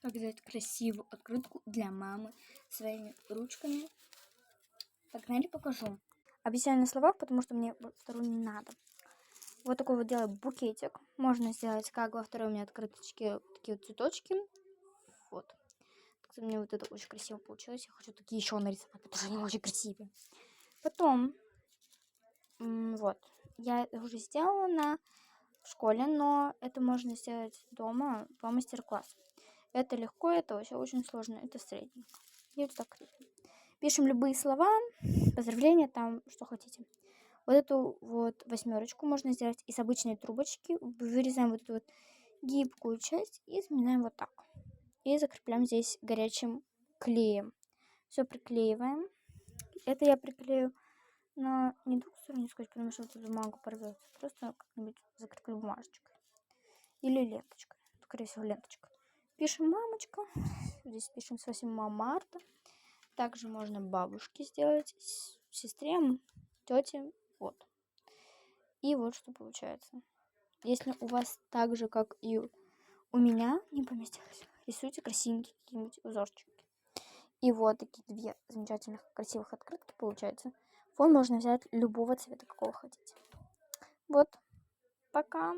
Как сделать красивую открытку для мамы своими ручками. Погнали, покажу. Объясняю на словах, потому что мне вторую не надо. Вот такой вот делаю букетик. Можно сделать, как во второй у меня открыточки, такие вот цветочки. Вот. Кстати, мне вот это очень красиво получилось. Я хочу такие еще нарисовать, потому что они очень красивые. Потом, вот, я уже сделала в школе, но это можно сделать дома по мастер-классу. Это легко, это вообще очень сложно, это средненько. И вот так крепим. Пишем любые слова, поздравления, там, что хотите. Вот эту вот 8 можно сделать из обычной трубочки. Вырезаем вот эту вот гибкую часть и заминаем вот так. И закрепляем здесь горячим клеем. Все приклеиваем. Это я приклею на не двухсторонний скотч, потому что вот бумагу порвется. Просто как-нибудь закреплю бумажечкой. Или ленточкой. Скорее всего, ленточкой. Пишем мамочка. Здесь пишем с 8 марта. Также можно бабушке сделать, сестре, тете. Вот. И вот что получается. Если у вас так же, как и у меня, не поместилось, рисуйте красивенькие какие-нибудь узорчики. И вот такие две замечательных красивых открытки получается. Фон можно взять любого цвета, какого хотите. Вот. Пока.